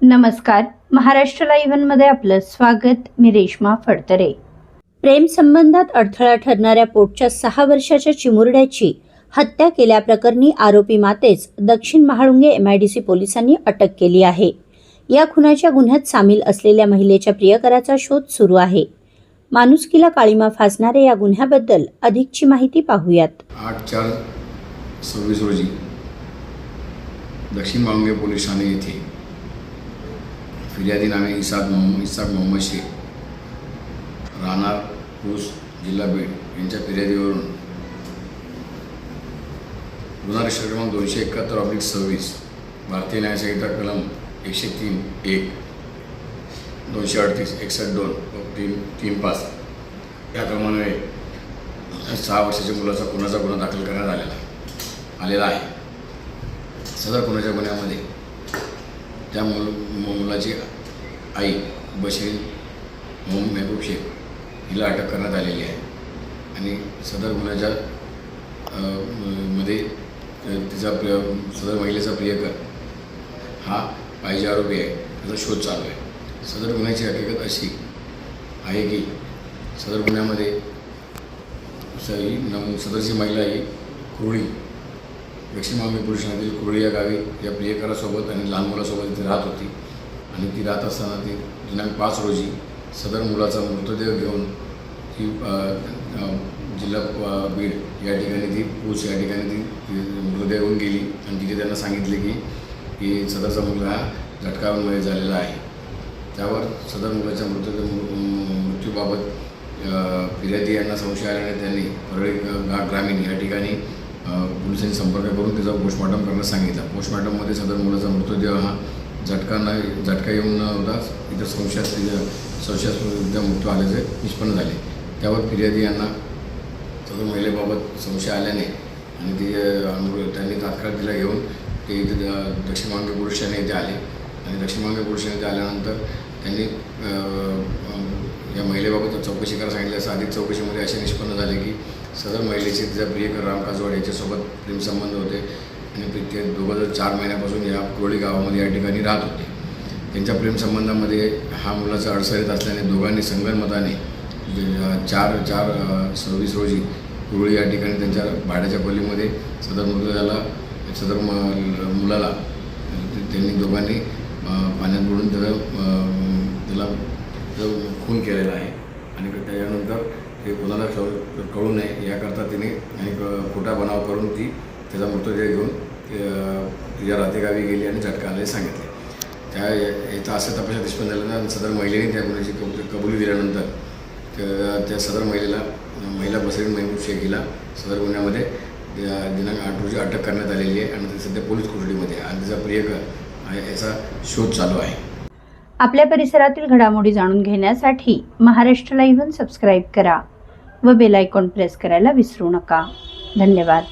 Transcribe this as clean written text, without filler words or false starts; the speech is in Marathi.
नमस्कार, महाराष्ट्र लाईव्हमध्ये आपलं स्वागत. मी रेश्मा फडतरे. प्रेम संबंधात अडथळा ठरणाऱ्या पोटच्या 6 वर्षाच्या चिमुरड्याची हत्या केल्याप्रकरणी आरोपी मातेस दक्षिण महाळुंगे MIDC पोलिसांनी अटक केली आहे. या खुनाच्या गुन्ह्यात सामील असलेल्या महिलेच्या प्रियकराचा शोध सुरू आहे. माणुसकीला काळीमा फासणाऱ्या या गुन्ह्याबद्दल अधिकची माहिती पाहूयात. 8/4/26 रोजी दक्षिण महाळुंगे पोलीस ठाणे येथे फिर्यादी नामे इसाक मोहम्मद शेख, राहणार पूस, जिल्हा बीड यांच्या फिर्यादीवरून गुन्हा रजिस्टर क्रमांक 271/26 भारतीय न्याय संहिता कलम 103(1), 238, 61(2) व 335 या क्रमाने 6 वर्षाच्या मुलाचा खुनाचा गुन्हा दाखल करण्यात आलेला आहे. सदर खुनाच्या गुन्ह्यामध्ये त्या मुलाची आई बशीर महबूब शेख हिला अटक करण्यात आलेली आहे आणि सदर गुन्ह्याच्या मध्ये सदर महिलेचा प्रियकर हा पाहिजे आरोपी आहे, त्याचा शोध चालू आहे. सदर गुन्ह्याची हकीकत अशी आहे की सदर गुन्ह्यामध्ये सदरची महिला ही कुरळी, दक्षिण महाळुंगे पोलीस ठाण्यातील कुरळी या गावी या प्रियकरासोबत आणि लहान मुलासोबत इथे राहत होती आणि ती राहत असताना ती दिनांक 5 रोजी सदर मुलाचा मृतदेह घेऊन ती जिल्हा बीड या ठिकाणी ती पूस या ठिकाणी ती मृतदेह घेऊन गेली आणि तिथे त्यांना सांगितले की सदरचा मुलगा हा झटकामध्ये झालेला आहे. त्यावर सदर मुलाच्या मृत्यूबाबत फिर्यादी यांना संशय आल्याने त्यांनी परळी ग्रामीण या ठिकाणी पोलिसांनी संपर्क करून त्याचा पोस्टमॉर्टम करण्यास सांगितला. पोस्टमॉर्टममध्ये सदर मुलाचा मृतदेह हा झटका येऊन न होता इतर संशयास्पद मृत्यू आल्याचे निष्पन्न झाले. त्यावर फिर्यादी यांना सदर महिलेबाबत संशय आल्याने आणि त्यांनी तात्काळ तिला घेऊन ते इथे दक्षिण महाळुंगे पोलीस ठाणे येथे आले आणि दक्षिण महाळुंगे पोलीस ठाणे येथे आल्यानंतर त्यांनी या महिलेबाबत चौकशी करायला सांगितलं. असं अधिक चौकशीमध्ये असे निष्पन्न झाले की सदर महिलेचे तिचा प्रियकर राम काजवाड याच्यासोबत प्रेमसंबंध होते आणि ते दोघं 4 महिन्यापासून या कुरळी गावामध्ये या ठिकाणी राहत होते. त्यांच्या प्रेमसंबंधामध्ये हा मुलाचा अडसर येत असल्याने दोघांनी संगनमताने 4/4/26 रोजी कुरळी या ठिकाणी त्यांच्या भाड्याच्या खोलीमध्ये सदर मुलाला त्यांनी दोघांनी पाण्यात बुडून त्याला खून केलेला आहे आणि त्याच्यानंतर ते कोणाला कळू नये याकरता तिने आणि खोटा बनाव करून ती त्याचा मृतदेह घेऊन तिच्या राहतेगावी गेली आणि झटका आले सांगितले. याचा असं तपासात निष्पन्न झाल्यानंतर सदर महिलेने त्या गुन्ह्याची कबुली दिल्यानंतर त्या सदर महिला बशीर महबूब शेख हिला सदर गुन्ह्यामध्ये दिनांक 8 रोजी अटक करण्यात आलेली आहे आणि ती सध्या पोलीस कोठडीमध्ये आहे आणि तिचा प्रियकर याचा शोध चालू आहे. आपल्या परिसरातील घडामोडी जाणून घेण्यासाठी महाराष्ट्र लाईव्ह सबस्क्राईब करा व बेल आयकॉन प्रेस करायला विसरू नका. धन्यवाद.